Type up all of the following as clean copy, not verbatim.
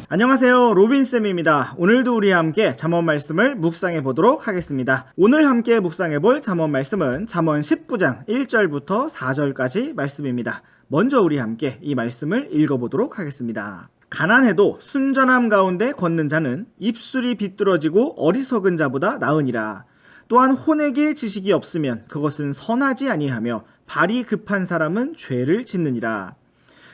안녕하세요, 로빈쌤입니다. 오늘도 우리와 함께 잠언 말씀을 묵상해 보도록 하겠습니다. 오늘 함께 묵상해 볼 잠언 말씀은 잠언 19장 1절부터 4절까지 말씀입니다. 먼저 우리 함께 이 말씀을 읽어보도록 하겠습니다. 가난해도 순전함 가운데 걷는 자는 입술이 비뚤어지고 어리석은 자보다 나으니라. 또한 혼에게 지식이 없으면 그것은 선하지 아니하며 발이 급한 사람은 죄를 짓느니라.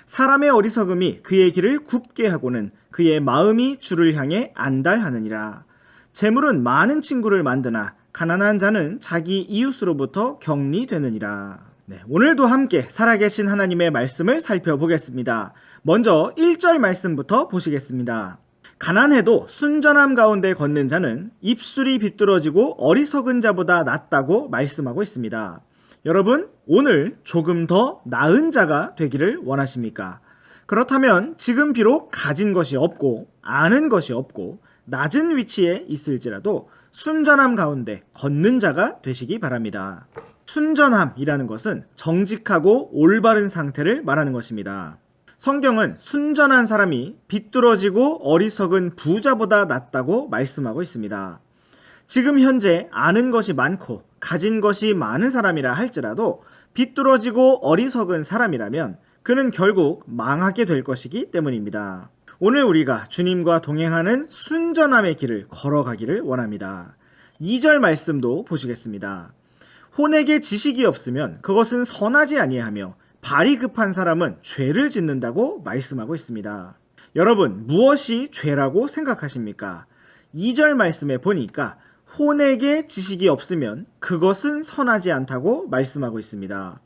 사람의 어리석음이 그의 길을 굽게 하고는 그의 마음이 주를 향해 안달하느니라. 재물은 많은 친구를 만드나 가난한 자는 자기 이웃으로부터 격리되느니라. 오늘도 함께 살아계신 하나님의 말씀을 살펴보겠습니다. 먼저 1절 말씀부터 보시겠습니다. 가난해도 순전함 가운데 걷는 자는 입술이 비뚤어지고 어리석은 자보다 낫다고 말씀하고 있습니다. 여러분, 오늘 조금 더 나은 자가 되기를 원하십니까? 그렇다면 지금 비록 가진 것이 없고 아는 것이 없고 낮은 위치에 있을지라도 순전함 가운데 걷는 자가 되시기 바랍니다. 순전함이라는 것은 정직하고 올바른 상태를 말하는 것입니다. 성경은 순전한 사람이 비뚤어지고 어리석은 부자보다 낫다고 말씀하고 있습니다. 지금 현재 아는 것이 많고 가진 것이 많은 사람이라 할지라도 비뚤어지고 어리석은 사람이라면 그는 결국 망하게 될 것이기 때문입니다. 오늘 우리가 주님과 동행하는 순전함의 길을 걸어가기를 원합니다. 2절 말씀도 보시겠습니다. 혼에게 지식이 없으면 그것은 선하지 아니하며 발이 급한 사람은 죄를 짓는다고 말씀하고 있습니다. 여러분, 무엇이 죄라고 생각하십니까? 2절 말씀에 보니까 혼에게 지식이 없으면 그것은 선하지 않다고 말씀하고 있습니다.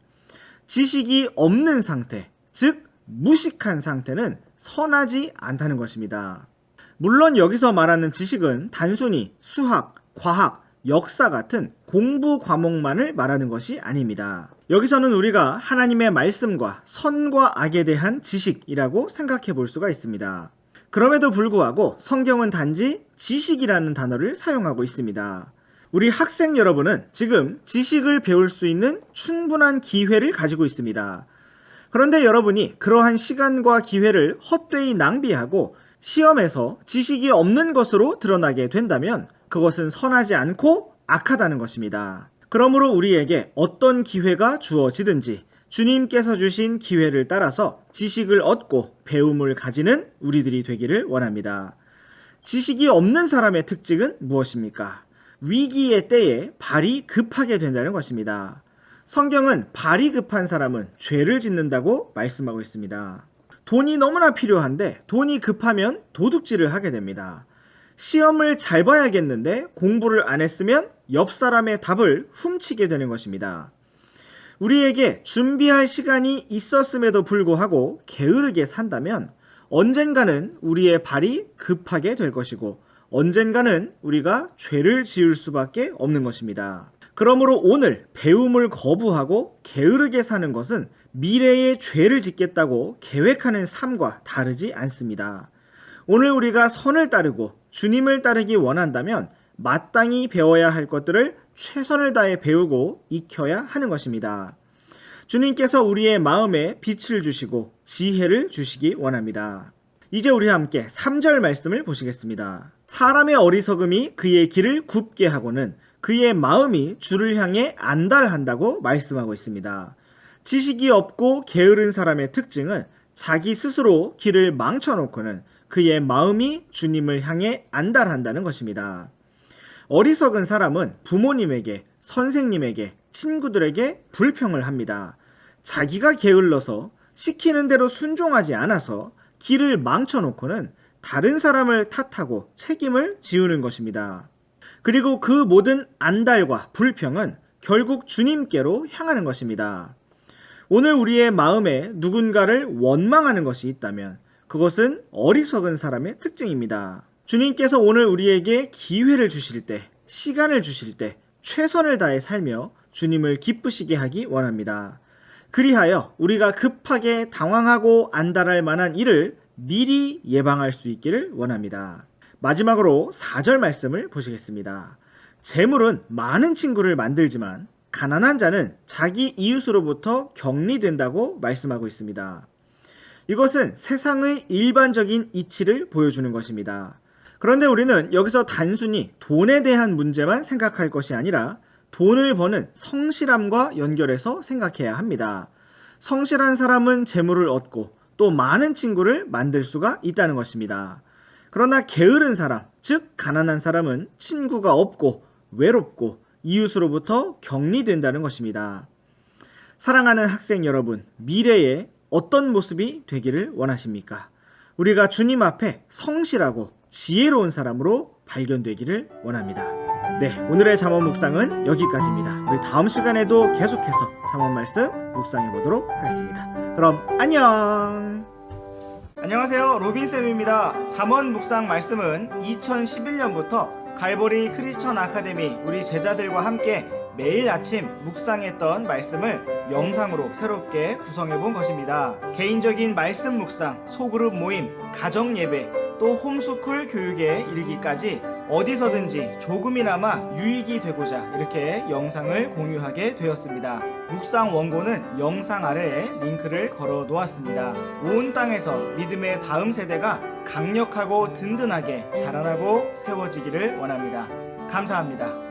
지식이 없는 상태, 즉 무식한 상태는 선하지 않다는 것입니다. 물론 여기서 말하는 지식은 단순히 수학, 과학, 역사 같은 공부 과목만을 말하는 것이 아닙니다. 여기서는 우리가 하나님의 말씀과 선과 악에 대한 지식이라고 생각해 볼 수가 있습니다. 그럼에도 불구하고 성경은 단지 지식이라는 단어를 사용하고 있습니다. 우리 학생 여러분은 지금 지식을 배울 수 있는 충분한 기회를 가지고 있습니다. 그런데 여러분이 그러한 시간과 기회를 헛되이 낭비하고 시험에서 지식이 없는 것으로 드러나게 된다면 그것은 선하지 않고 악하다는 것입니다. 그러므로 우리에게 어떤 기회가 주어지든지 주님께서 주신 기회를 따라서 지식을 얻고 배움을 가지는 우리들이 되기를 원합니다. 지식이 없는 사람의 특징은 무엇입니까? 위기의 때에 발이 급하게 된다는 것입니다. 성경은 발이 급한 사람은 죄를 짓는다고 말씀하고 있습니다. 돈이 너무나 필요한데 돈이 급하면 도둑질을 하게 됩니다. 시험을 잘 봐야겠는데 공부를 안 했으면 옆 사람의 답을 훔치게 되는 것입니다. 우리에게 준비할 시간이 있었음에도 불구하고 게으르게 산다면 언젠가는 우리의 발이 급하게 될 것이고 언젠가는 우리가 죄를 지을 수밖에 없는 것입니다. 그러므로 오늘 배움을 거부하고 게으르게 사는 것은 미래에 죄를 짓겠다고 계획하는 삶과 다르지 않습니다. 오늘 우리가 선을 따르고 주님을 따르기 원한다면 마땅히 배워야 할 것들을 최선을 다해 배우고 익혀야 하는 것입니다. 주님께서 우리의 마음에 빛을 주시고 지혜를 주시기 원합니다. 이제 우리 함께 3절 말씀을 보시겠습니다. 사람의 어리석음이 그의 길을 굽게 하고는 그의 마음이 주를 향해 안달한다고 말씀하고 있습니다. 지식이 없고 게으른 사람의 특징은 자기 스스로 길을 망쳐놓고는 그의 마음이 주님을 향해 안달한다는 것입니다. 어리석은 사람은 부모님에게, 선생님에게, 친구들에게 불평을 합니다. 자기가 게을러서 시키는 대로 순종하지 않아서 길을 망쳐놓고는 다른 사람을 탓하고 책임을 지우는 것입니다. 그리고 그 모든 안달과 불평은 결국 주님께로 향하는 것입니다. 오늘 우리의 마음에 누군가를 원망하는 것이 있다면 그것은 어리석은 사람의 특징입니다. 주님께서 오늘 우리에게 기회를 주실 때, 시간을 주실 때 최선을 다해 살며 주님을 기쁘시게 하기 원합니다. 그리하여 우리가 급하게 당황하고 안달할 만한 일을 미리 예방할 수 있기를 원합니다. 마지막으로 4절 말씀을 보시겠습니다. 재물은 많은 친구를 만들지만 가난한 자는 자기 이웃으로부터 격리된다고 말씀하고 있습니다. 이것은 세상의 일반적인 이치를 보여주는 것입니다. 그런데 우리는 여기서 단순히 돈에 대한 문제만 생각할 것이 아니라 돈을 버는 성실함과 연결해서 생각해야 합니다. 성실한 사람은 재물을 얻고 또 많은 친구를 만들 수가 있다는 것입니다. 그러나 게으른 사람, 즉 가난한 사람은 친구가 없고 외롭고 이웃으로부터 격리된다는 것입니다. 사랑하는 학생 여러분, 미래에 어떤 모습이 되기를 원하십니까? 우리가 주님 앞에 성실하고 지혜로운 사람으로 발견되기를 원합니다. 네, 오늘의 잠언 묵상은 여기까지입니다. 우리 다음 시간에도 계속해서 잠언 말씀 묵상해 보도록 하겠습니다. 그럼 안녕! 안녕하세요, 로빈쌤입니다. 잠언 묵상 말씀은 2011년부터 갈보리 크리스천 아카데미 우리 제자들과 함께 매일 아침 묵상했던 말씀을 영상으로 새롭게 구성해 본 것입니다. 개인적인 말씀 묵상, 소그룹 모임, 가정 예배, 또 홈스쿨 교육에 이르기까지 어디서든지 조금이나마 유익이 되고자 이렇게 영상을 공유하게 되었습니다. 묵상 원고는 영상 아래에 링크를 걸어 놓았습니다. 온 땅에서 믿음의 다음 세대가 강력하고 든든하게 자라나고 세워지기를 원합니다. 감사합니다.